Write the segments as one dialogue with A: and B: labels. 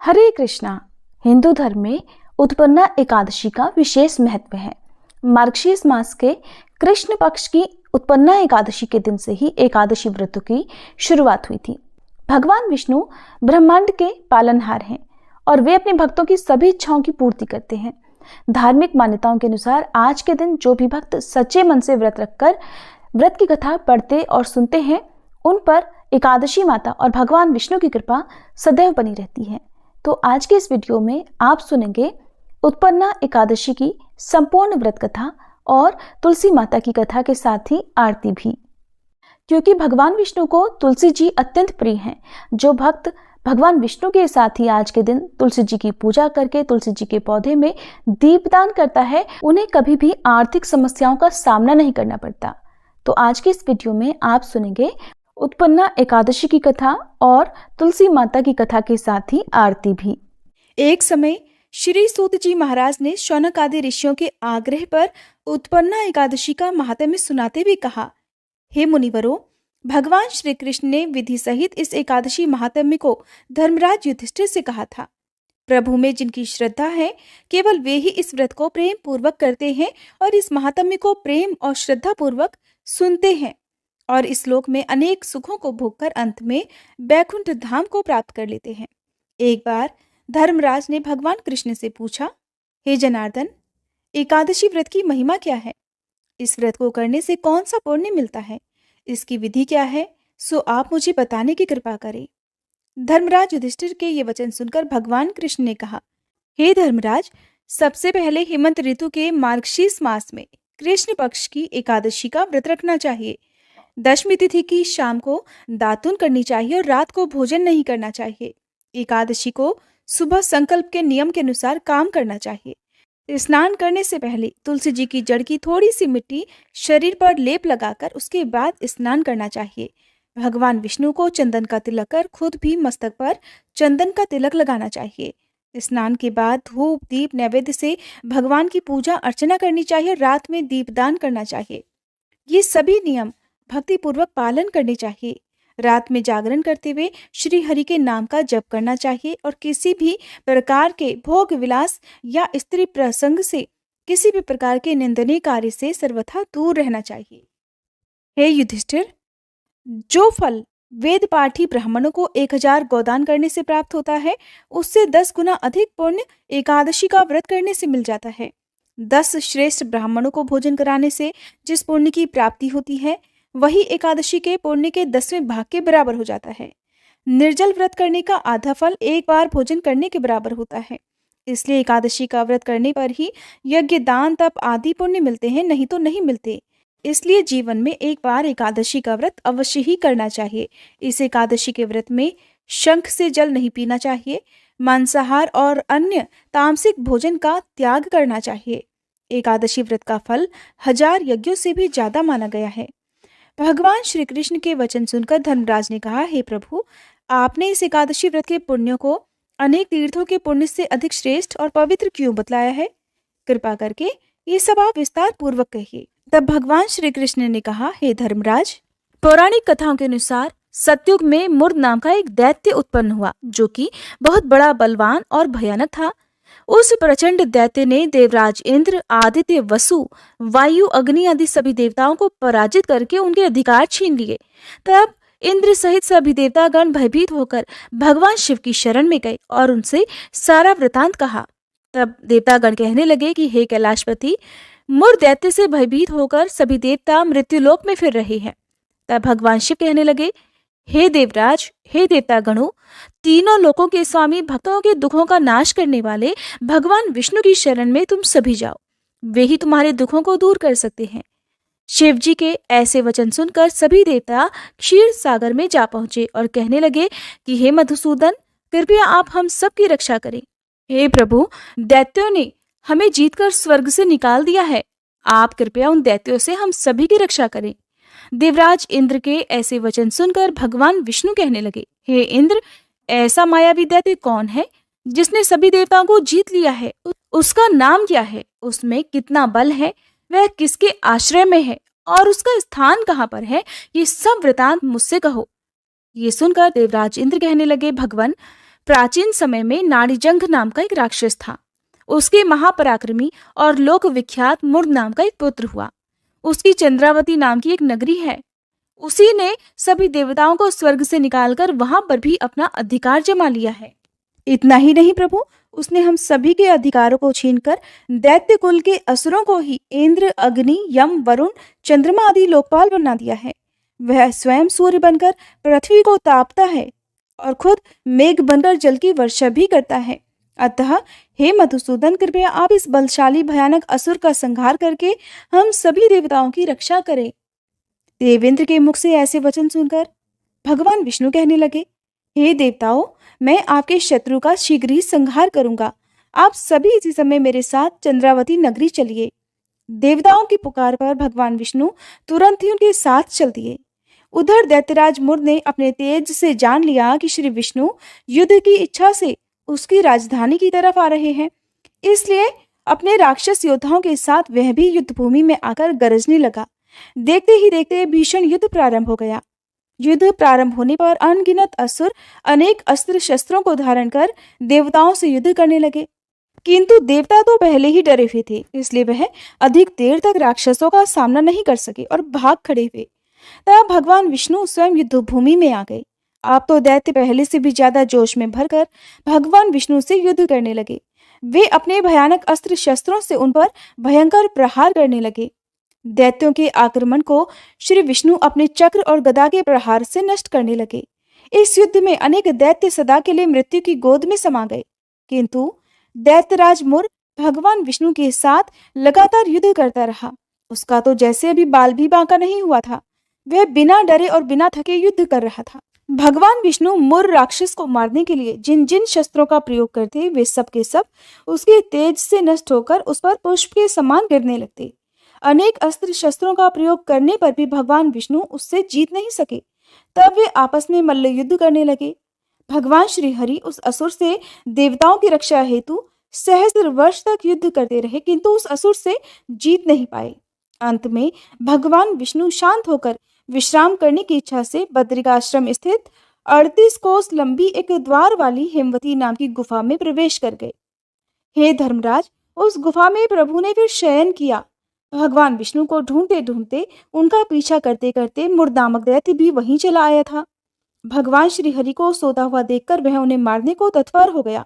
A: हरे कृष्णा। हिंदू धर्म में उत्पन्ना एकादशी का विशेष महत्व है। मार्गशीर्ष मास के कृष्ण पक्ष की उत्पन्ना एकादशी के दिन से ही एकादशी व्रत की शुरुआत हुई थी। भगवान विष्णु ब्रह्मांड के पालनहार हैं और वे अपने भक्तों की सभी इच्छाओं की पूर्ति करते हैं। धार्मिक मान्यताओं के अनुसार आज के दिन जो भी भक्त सच्चे मन से व्रत रखकर व्रत की कथा पढ़ते और सुनते हैं, उन पर एकादशी माता और भगवान विष्णु की कृपा सदैव बनी रहती है। तो आज के इस वीडियो में आप सुनेंगे उत्पन्ना एकादशी की संपूर्ण व्रत कथा और तुलसी माता की कथा के साथ ही आरती भी। क्योंकि भगवान विष्णु को तुलसी जी अत्यंत प्रिय हैं। जो भक्त भगवान विष्णु के साथ ही आज के दिन तुलसी जी की पूजा करके तुलसी जी के पौधे में दीपदान करता है, उन्हें कभी भी आर्थिक समस्याओं का सामना नहीं करना पड़ता। तो आज के इस वीडियो में आप सुनेंगे उत्पन्ना एकादशी की कथा और तुलसी माता की कथा के साथ ही आरती भी।
B: एक समय श्री सूत जी महाराज ने शौनक आदि ऋषियों के आग्रह पर उत्पन्ना एकादशी का महात्म्य सुनाते हुए कहा, हे मुनिवरों, भगवान श्री कृष्ण ने विधि सहित इस एकादशी महात्म्य को धर्मराज युधिष्ठिर से कहा था। प्रभु में जिनकी श्रद्धा है, केवल वे ही इस व्रत को प्रेम पूर्वक करते हैं और इस महात्म्य को प्रेम और श्रद्धा पूर्वक सुनते हैं और इस लोक में अनेक सुखों को भोगकर अंत में बैकुंठ धाम को प्राप्त कर लेते हैं। एक बार धर्मराज ने भगवान कृष्ण से पूछा, हे जनार्दन, एकादशी व्रत की महिमा क्या है? इस व्रत को करने से कौन सा पुण्य मिलता है? इसकी विधि क्या है? सो आप मुझे बताने की कृपा करें। धर्मराज युधिष्ठिर के ये वचन सुनकर भगवान कृष्ण ने कहा, हे धर्मराज, सबसे पहले हेमंत ऋतु के मार्गशीर्ष मास में कृष्ण पक्ष की एकादशी का व्रत रखना चाहिए। दशमी तिथि की शाम को दातुन करनी चाहिए और रात को भोजन नहीं करना चाहिए। एकादशी को सुबह संकल्प के नियम के अनुसार काम करना चाहिए। स्नान करने से पहले तुलसी जी की जड़ की थोड़ी सी मिट्टी शरीर पर लेप लगाकर उसके बाद स्नान करना चाहिए। भगवान विष्णु को चंदन का तिलक कर खुद भी मस्तक पर चंदन का तिलक लगाना चाहिए। स्नान के बाद धूप दीप नैवेद्य से भगवान की पूजा अर्चना करनी चाहिए। रात में दीपदान करना चाहिए। ये सभी नियम भक्ति पूर्वक पालन करने चाहिए। रात में जागरण करते हुए श्री हरि के नाम का जप करना चाहिए और किसी भी प्रकार के भोग विलास या स्त्री प्रसंग से, किसी भी प्रकार के निंदनीय कार्य से सर्वथा दूर रहना चाहिए। हे युधिष्ठिर, जो फल वेद पाठी ब्राह्मणों को 1000 गोदान करने से प्राप्त होता है, उससे 10 गुना अधिक पुण्य एकादशी का व्रत करने से मिल जाता है। 10 श्रेष्ठ ब्राह्मणों को भोजन कराने से जिस पुण्य की प्राप्ति होती है, वही एकादशी के पुण्य के 10वें भाग के बराबर हो जाता है। निर्जल व्रत करने का आधा फल एक बार भोजन करने के बराबर होता है। इसलिए एकादशी का व्रत करने पर ही यज्ञ दान तप आदि पुण्य मिलते हैं, नहीं तो नहीं मिलते। इसलिए जीवन में एक बार एकादशी का व्रत अवश्य ही करना चाहिए। इस एकादशी के व्रत में शंख से जल नहीं पीना चाहिए। मांसाहार और अन्य तामसिक भोजन का त्याग करना चाहिए। एकादशी व्रत का फल 1000 यज्ञों से भी ज्यादा माना गया है। भगवान श्री कृष्ण के वचन सुनकर धर्मराज ने कहा, हे प्रभु, आपने इस एकादशी व्रत के पुण्यों को अनेक तीर्थों के पुण्य से अधिक श्रेष्ठ और पवित्र क्यों बतलाया है? कृपा करके ये सब आप विस्तार पूर्वक कहिए। तब भगवान श्री कृष्ण ने कहा, हे धर्मराज, पौराणिक कथाओं के अनुसार सतयुग में मुर्द नाम का एक दैत्य उत्पन्न हुआ, जो कि बहुत बड़ा बलवान और भयानक था। उस प्रचंड दैत्य ने देवराज इंद्र, आदित्य, वसु, वायु, अग्नि आदि सभी देवताओं को पराजित करके उनके अधिकार छीन लिए। तब इंद्र सहित सभी देवतागण भयभीत होकर भगवान शिव की शरण में गए और उनसे सारा वृतांत कहा। तब देवतागण कहने लगे कि हे कैलाशपति, मुर्द दैत्य से भयभीत होकर सभी देवता मृत्युलोक में फिर रहे हैं। तब भगवान शिव कहने लगे, हे देवराज, हे देवतागणों, तीनों लोकों के स्वामी, भक्तों के दुखों का नाश करने वाले भगवान विष्णु की शरण में तुम सभी जाओ। वे ही तुम्हारे दुखों को दूर कर सकते हैं। शिव जी के ऐसे वचन सुनकर सभी देवता क्षीर सागर में जा पहुंचे और कहने लगे कि हे मधुसूदन, कृपया आप हम सबकी रक्षा करें। हे प्रभु, दैत्यों ने हमें जीतकर स्वर्ग से निकाल दिया है। आप कृपया उन दैत्यों से हम सभी की रक्षा करें। देवराज इंद्र के ऐसे वचन सुनकर भगवान विष्णु कहने लगे, हे इंद्र, ऐसा मायावी दैत्य कौन है जिसने सभी देवताओं को जीत लिया है? उसका नाम क्या है? उसमें कितना बल है? वह किसके आश्रय में है और उसका स्थान कहाँ पर है? ये सब वृतांत मुझसे कहो। ये सुनकर देवराज इंद्र कहने लगे, भगवान, प्राचीन समय में नाड़ीजंघ नाम का एक राक्षस था। उसके महापराक्रमी और लोक विख्यात मुर नाम का एक पुत्र हुआ। उसकी चंद्रावती नाम की एक नगरी है। उसी ने सभी देवताओं को स्वर्ग से निकालकर वहां पर भी अपना अधिकार जमा लिया है। इतना ही नहीं प्रभु, उसने हम सभी के अधिकारों को छीनकर दैत्य कुल के असुरों को ही इंद्र, अग्नि, यम, वरुण, चंद्रमा आदि लोकपाल बना दिया है। वह स्वयं सूर्य बनकर पृथ्वी को तापता है और खुद मेघ बनकर जल की वर्षा भी करता है। अतः हे मधुसूदन, कृपया आप इस बलशाली भयानक असुर का संहार करके हम सभी देवताओं की रक्षा करें। देवेंद्र के मुख से ऐसे वचन सुनकर भगवान विष्णु कहने लगे, हे देवताओं, मैं आपके शत्रु का शीघ्र ही संहार करूंगा। आप सभी इसी समय मेरे साथ चंद्रावती नगरी चलिए। देवताओं की पुकार पर भगवान विष्णु तुरंत ही उनके साथ चल दिए। उधर दैत्यराज मुर ने अपने तेज से जान लिया कि श्री विष्णु युद्ध की इच्छा से उसकी राजधानी की तरफ आ रहे हैं, इसलिए अपने राक्षस योद्धाओं के साथ वह भी युद्ध भूमि में आकर गरजने लगा। देखते ही देखते भीषण युद्ध प्रारंभ हो गया। युद्ध प्रारंभ होने पर अनगिनत असुर अनेक अस्त्र शस्त्रों को धारण कर देवताओं से युद्ध करने लगे, किंतु देवता तो पहले ही डरे हुए थे, इसलिए वह अधिक देर तक राक्षसों का सामना नहीं कर सके और भाग खड़े हुए। तब भगवान विष्णु स्वयं युद्ध भूमि में आ गए। आप तो दैत्य पहले से भी ज्यादा जोश में भरकर भगवान विष्णु से युद्ध करने लगे। वे अपने भयानक अस्त्र शस्त्रों से उन पर भयंकर प्रहार करने लगे। दैत्यों के आक्रमण को श्री विष्णु अपने चक्र और गदा के प्रहार से नष्ट करने लगे। इस युद्ध में अनेक दैत्य सदा के लिए मृत्यु की गोद में समा गए, किंतु दैत्यराज मुर भगवान विष्णु के साथ लगातार युद्ध करता रहा। उसका तो जैसे अभी बाल भी बांका नहीं हुआ था। वह बिना डरे और बिना थके युद्ध कर रहा था। भगवान विष्णु मुर राक्षस को मारने के लिए जिन जिन शस्त्रों का प्रयोग करते, वे सब के सब उसके तेज से नष्ट होकर उस पर पुष्प के समान गिरने लगते। अनेक अस्त्र शस्त्रों का प्रयोग करने पर भी भगवान विष्णु उससे जीत नहीं सके। तब वे आपस में मल्ल युद्ध करने लगे। भगवान श्री हरि उस असुर से देवताओं की रक्षा हेतु सहस्त्र वर्ष तक युद्ध करते रहे, किंतु उस असुर से जीत नहीं पाए। अंत में भगवान विष्णु शांत होकर विश्राम करने की इच्छा से बद्रिकाश्रम स्थित 38 कोस लंबी एक द्वार वाली हेमवती नाम की गुफा में प्रवेश कर गए। हे धर्मराज, उस गुफा में प्रभु ने फिर शयन किया। भगवान विष्णु को ढूंढते ढूंढते, उनका पीछा करते करते मुर नामक दैत्य भी वहीं चला आया था। भगवान श्री हरि को सोता हुआ देखकर वह उन्हें मारने को तत्पर हो गया।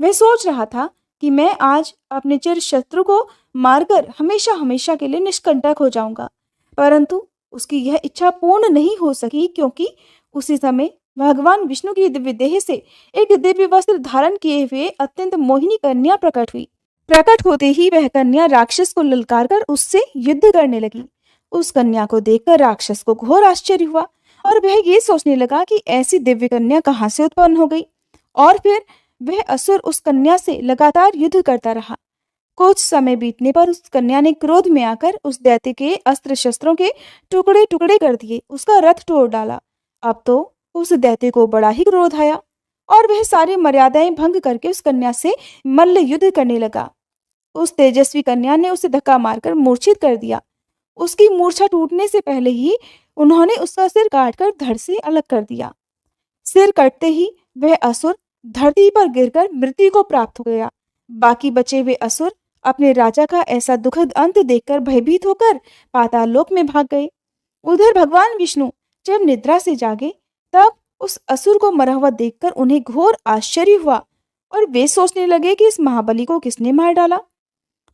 B: वह सोच रहा था कि मैं आज अपने चिर शत्रु को मारकर हमेशा हमेशा के लिए निष्कंटक हो जाऊंगा, परंतु उसकी यह इच्छा पूर्ण नहीं हो सकी, क्योंकि उसी समय भगवान विष्णु की दिव्य देह से एक दिव्य वस्त्र धारण किए हुए अत्यंत मोहिनी कन्या प्रकट हुई। प्रकट होते ही वह कन्या राक्षस को ललकार कर उससे युद्ध करने लगी। उस कन्या को देखकर राक्षस को घोर आश्चर्य हुआ और वह ये सोचने लगा कि ऐसी दिव्य कन्या कहाँ से उत्पन्न हो गई। और फिर वह असुर उस कन्या से लगातार युद्ध करता रहा। कुछ समय बीतने पर उस कन्या ने क्रोध में आकर उस दैत्य के अस्त्र शस्त्रों के टुकड़े टुकड़े कर दिए, उसका रथ तोड़ डाला। अब तो उस दैत्य को बड़ा ही क्रोध आया और वह सारी मर्यादाएं भंग करके उस कन्या से मल्ल युद्ध करने लगा। उस तेजस्वी कन्या ने उसे धक्का मारकर मूर्छित कर दिया। उसकी मूर्छा टूटने से पहले ही उन्होंने उसका सिर काटकर धड़ से अलग कर दिया। सिर कटते ही वह असुर धरती पर गिरकर मृत्यु को प्राप्त हो गया। बाकी बचे हुए असुर अपने राजा का ऐसा दुखद अंत देखकर भयभीत होकर पाताल लोक में भाग गए। उधर भगवान विष्णु जब निद्रा से जागे, तब उस असुर को मरा हुआ देखकर उन्हें घोर आश्चर्य हुआ और वे सोचने लगे कि इस महाबली को किसने मार डाला।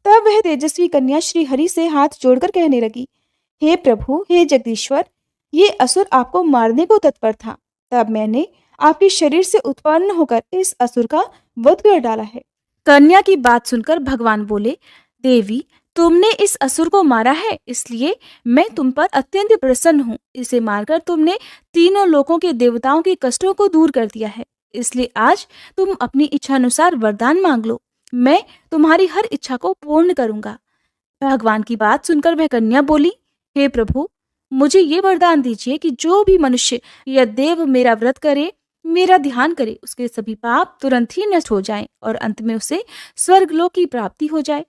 B: तब वह तेजस्वी कन्या श्री हरि से हाथ जोड़कर कहने लगी, हे प्रभु, हे जगदीश्वर, ये असुर आपको मारने को तत्पर था। तब मैंने आपके शरीर से उत्पन्न होकर इस असुर का वध कर डाला है। कन्या की बात सुनकर भगवान बोले, देवी, तुमने इस असुर को मारा है, इसलिए मैं तुम पर अत्यंत प्रसन्न हूँ। इसे मारकर तुमने तीनों लोकों के देवताओं के कष्टों को दूर कर दिया है, इसलिए आज तुम अपनी इच्छा अनुसार वरदान मांग लो, मैं तुम्हारी हर इच्छा को पूर्ण करूंगा। भगवान की बात सुनकर वह कन्या बोली, हे प्रभु, मुझे ये वरदान दीजिए कि जो भी मनुष्य या देव मेरा व्रत करे, मेरा ध्यान करे, उसके सभी पाप तुरंत ही नष्ट हो जाएं और अंत में उसे स्वर्गलोक की प्राप्ति हो जाए।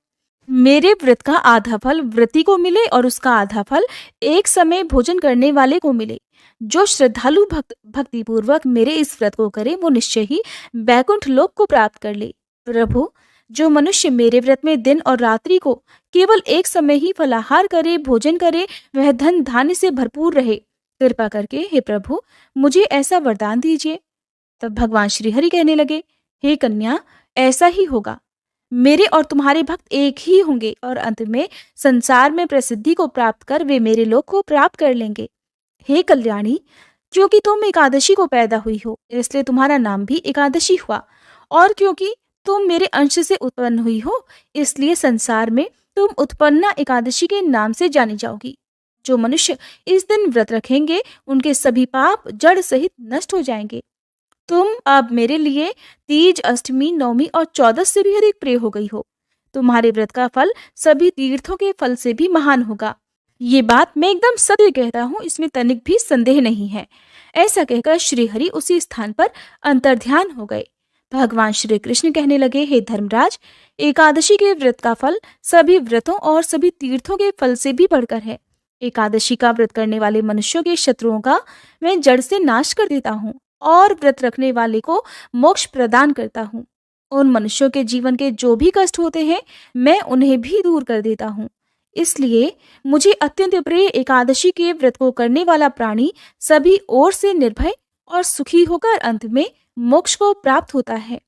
B: मेरे व्रत का आधा फल व्रती को मिले और उसका आधा फल एक समय भोजन करने वाले को मिले। जो श्रद्धालु भक्त भक्तिपूर्वक मेरे इस व्रत को करे वो निश्चय ही बैकुंठ लोक को प्राप्त कर ले। प्रभु, जो मनुष्य मेरे व्रत में दिन और रात्रि को केवल एक समय ही फलाहार करे, भोजन करे, वह धन धान्य से भरपूर रहे। कृपा करके हे प्रभु मुझे ऐसा वरदान दीजिए। तब भगवान श्री हरि कहने लगे, हे कन्या, ऐसा ही होगा। मेरे और तुम्हारे भक्त एक ही होंगे और अंत में संसार में प्रसिद्धि को प्राप्त कर वे मेरे लोक को प्राप्त कर लेंगे। हे कल्याणी, क्योंकि तुम एकादशी को पैदा हुई हो इसलिए तुम्हारा नाम भी एकादशी हुआ, और क्योंकि तुम मेरे अंश से उत्पन्न हुई हो इसलिए संसार में तुम उत्पन्ना एकादशी के नाम से जानी जाओगी। जो मनुष्य इस दिन व्रत रखेंगे उनके सभी पाप जड़ सहित नष्ट हो जाएंगे। तुम अब मेरे लिए तीज, अष्टमी, नवमी और 14 से भी अधिक प्रिय हो गई हो। तुम्हारे व्रत का फल सभी तीर्थों के फल से भी महान होगा। ये बात मैं एकदम सत्य कहता हूँ, इसमें तनिक भी संदेह नहीं है। ऐसा कहकर श्री हरि उसी स्थान पर अंतर्ध्यान हो गए। भगवान श्री कृष्ण कहने लगे, हे धर्मराज, एकादशी के व्रत का फल सभी व्रतों और सभी तीर्थों के फल से भी बढ़कर है। एकादशी का व्रत करने वाले मनुष्यों के शत्रुओं का मैं जड़ से नाश कर देता हूँ और व्रत रखने वाले को मोक्ष प्रदान करता हूँ। उन मनुष्यों के जीवन के जो भी कष्ट होते हैं मैं उन्हें भी दूर कर देता हूँ। इसलिए मुझे अत्यंत प्रिय एकादशी के व्रत को करने वाला प्राणी सभी ओर से निर्भय और सुखी होकर अंत में मोक्ष को प्राप्त होता है।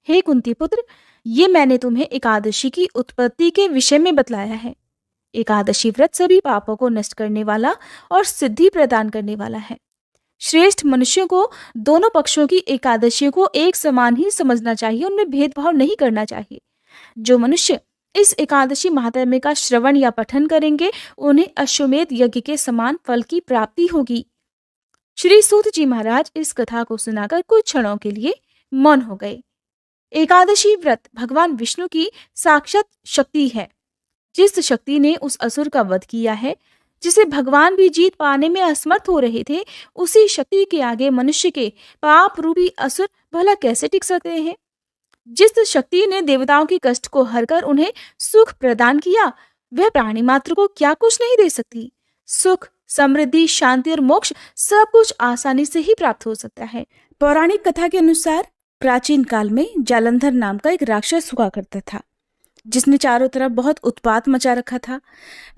B: हे कुंती पुत्र, ये मैंने तुम्हें एकादशी की उत्पत्ति के विषय में बतलाया है। एकादशी व्रत सभी पापों को नष्ट करने वाला और सिद्धि प्रदान करने वाला है। श्रेष्ठ मनुष्यों को दोनों पक्षों की एकादशियों को एक समान ही समझना चाहिए, उनमें भेदभाव नहीं करना चाहिए। जो मनुष्य इस एकादशी महात्म्य का श्रवण या पठन करेंगे उन्हें अश्वमेध यज्ञ के समान फल की प्राप्ति होगी। श्री सूत जी महाराज इस कथा को सुनाकर कुछ क्षणों के लिए मौन हो गए। एकादशी व्रत भगवान विष्णु की साक्षात शक्ति है। जिस शक्ति ने उस असुर का वध किया है, जिसे भगवान भी जीत पाने में असमर्थ हो रहे थे, उसी शक्ति के आगे मनुष्य के पाप रूपी असुर भला कैसे टिक सकते हैं। जिस शक्ति ने देवताओं के कष्ट को हरकर उन्हें सुख प्रदान किया, वह प्राणी मात्र को क्या कुछ नहीं दे सकती। सुख, समृद्धि, शांति और मोक्ष सब कुछ आसानी से ही प्राप्त हो सकता है। पौराणिक कथा के अनुसार प्राचीन काल में जालंधर नाम का एक राक्षस हुआ करता था, जिसने चारों तरफ बहुत उत्पात मचा रखा था।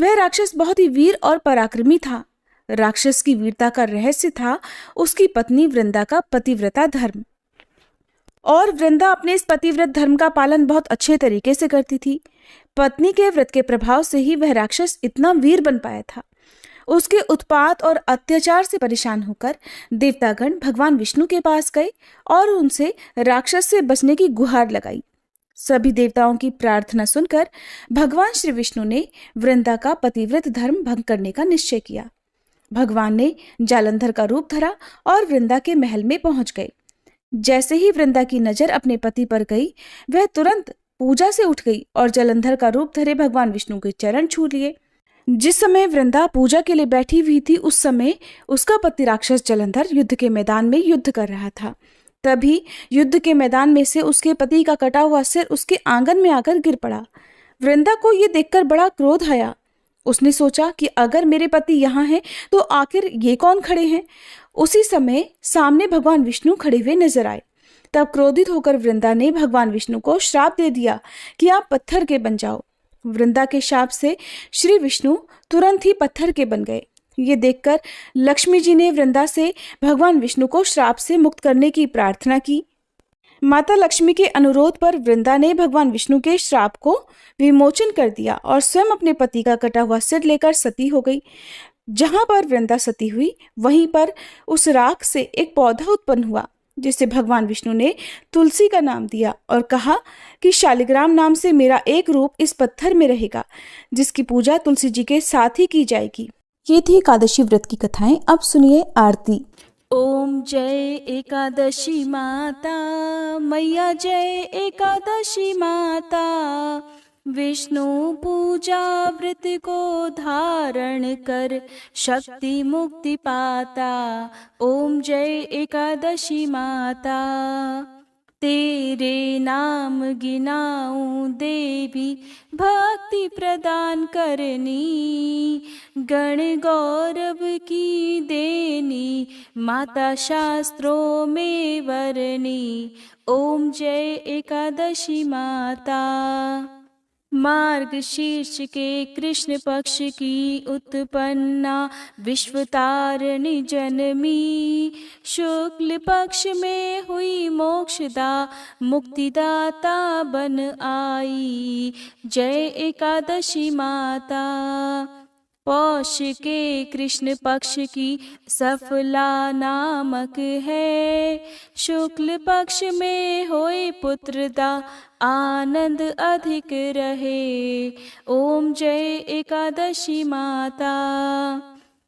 B: वह राक्षस बहुत ही वीर और पराक्रमी था। राक्षस की वीरता का रहस्य था उसकी पत्नी वृंदा का पतिव्रता धर्म, और वृंदा अपने इस पतिव्रत धर्म का पालन बहुत अच्छे तरीके से करती थी। पत्नी के व्रत के प्रभाव से ही वह राक्षस इतना वीर बन पाया था। उसके उत्पात और अत्याचार से परेशान होकर देवतागण भगवान विष्णु के पास गए और उनसे राक्षस से बचने की गुहार लगाई। सभी देवताओं की प्रार्थना सुनकर भगवान श्री विष्णु ने वृंदा का पतिव्रत धर्म भंग करने का निश्चय किया। भगवान ने जालंधर का रूप धरा और वृंदा के महल में पहुंच गए। जैसे ही वृंदा की नजर अपने पति पर गई, वह तुरंत पूजा से उठ गई और जालंधर का रूप धरे भगवान विष्णु के चरण छू लिए। जिस समय वृंदा पूजा के लिए बैठी हुई थी, उस समय उसका पति राक्षस जालंधर युद्ध के मैदान में युद्ध कर रहा था। तभी युद्ध के मैदान में से उसके पति का कटा हुआ सिर उसके आंगन में आकर गिर पड़ा। वृंदा को यह देखकर बड़ा क्रोध आया। उसने सोचा कि अगर मेरे पति यहाँ हैं तो आखिर ये कौन खड़े हैं। उसी समय सामने भगवान विष्णु खड़े हुए नजर आए। तब क्रोधित होकर वृंदा ने भगवान विष्णु को श्राप दे दिया कि आप पत्थर के बन जाओ। वृंदा के शाप से श्री विष्णु तुरंत ही पत्थर के बन गए। ये देखकर लक्ष्मी जी ने वृंदा से भगवान विष्णु को श्राप से मुक्त करने की प्रार्थना की। माता लक्ष्मी के अनुरोध पर वृंदा ने भगवान विष्णु के श्राप को विमोचन कर दिया और स्वयं अपने पति का कटा हुआ सिर लेकर सती हो गई। जहां पर वृंदा सती हुई, वहीं पर उस राख से एक पौधा उत्पन्न हुआ, जिसे भगवान विष्णु ने तुलसी का नाम दिया और कहा कि शालिग्राम नाम से मेरा एक रूप इस पत्थर में रहेगा, जिसकी पूजा तुलसी जी के साथ ही की जाएगी।
A: ये थी एकादशी व्रत की कथाएं। अब सुनिए आरती।
B: ओम जय एकादशी माता मैया, जय एकादशी माता। विष्णु पूजा व्रत को धारण कर शक्ति मुक्ति पाता। ओम जय एकादशी माता। तेरे नाम गिनाऊं देवी, भक्ति प्रदान करनी, गण गौरव की देनी, माता शास्त्रों में वरनी। ओम जय एकादशी माता। मार्गशीर्ष के कृष्ण पक्ष की उत्पन्ना, विश्वतारिणी जनमी, शुक्ल पक्ष में हुई मोक्षदा, मुक्तिदाता बन आई। जय एकादशी माता। पौष के कृष्ण पक्ष की सफला नामक है, शुक्ल पक्ष में होए पुत्रदा, आनंद अधिक रहे। ओम जय एकादशी माता।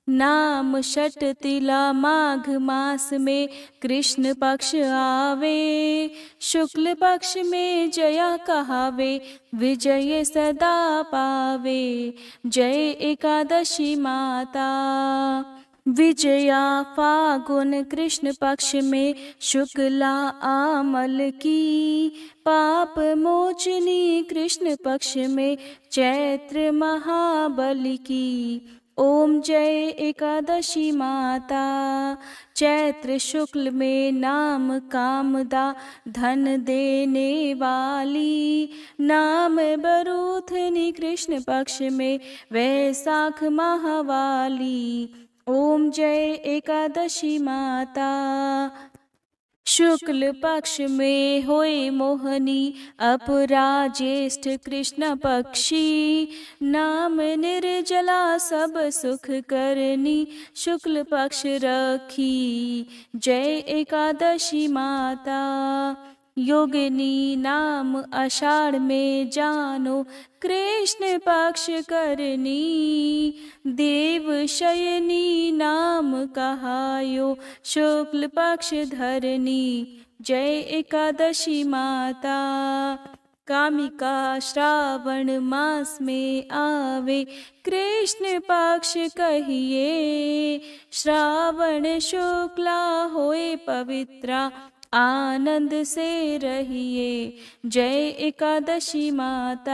B: नाम षट तिला माघ मास में कृष्ण पक्ष आवे, शुक्ल पक्ष में जया कहावे, विजय सदा पावे। जय एकादशी माता। विजया फागुन कृष्ण पक्ष में शुक्ला आमल की, पाप मोचनी कृष्ण पक्ष में चैत्र महाबली की। ओम जय एकादशी माता। चैत्र शुक्ल में नाम कामदा, धन देने वाली, नाम बरूथनी कृष्ण पक्ष में वैशाख महावाली। ओम जय एकादशी माता। शुक्ल पक्ष में होए मोहनी, अपराजेष्ठ कृष्ण पक्षी, नाम निर्जला सब सुख करनी, शुक्ल पक्ष रखी। जय एकादशी माता। योगिनी नाम आषाढ़ में जानो, कृष्ण पक्ष करनी, देव शयनी नाम कहायो, शुक्ल पक्ष धरनी। जय एकादशी माता। कामिका श्रावण मास में आवे, कृष्ण पक्ष कहिए, श्रावण शुक्ला होए पवित्रा, आनंद से रहिए। जय एकादशी माता।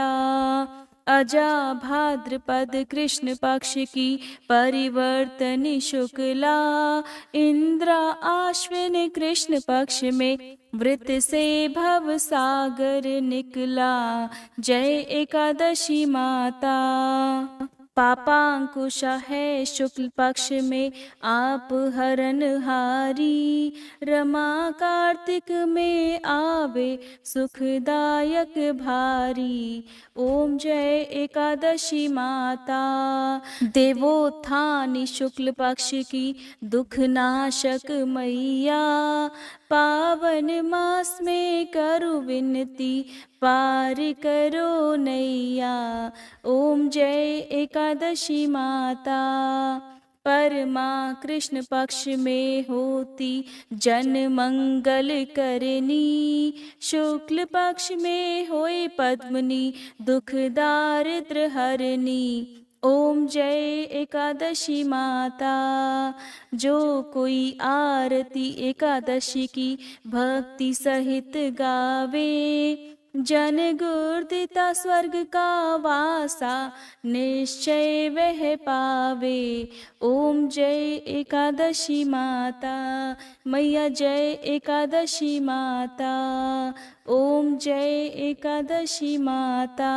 B: अजा भाद्रपद कृष्ण पक्ष की परिवर्तनी शुक्ला, इंद्रा आश्विन कृष्ण पक्ष में वृत से भव सागर निकला। जय एकादशी माता। पापांकुश है शुक्ल पक्ष में आप हरनहारी, रमा कार्तिक में आवे सुखदायक भारी। ओम जय एकादशी माता। देवोत्थानी शुक्ल पक्ष की दुख नाशक मैया, पावन मास में करो विनती, पार करो नैया। ओम जय एकादशी माता। परमा कृष्ण पक्ष में होती, जन मंगल करनी, शुक्ल पक्ष में होए पद्मनी, दुख दारिद्र हरनी। ओम जय एकादशी माता। जो कोई आरती एकादशी की भक्ति सहित गावे, जन गुर्दिता स्वर्ग का वासा, निश्चय वह पावे। ओम जय एकादशी माता। मैया जय एकादशी माता। ओम जय एकादशी माता।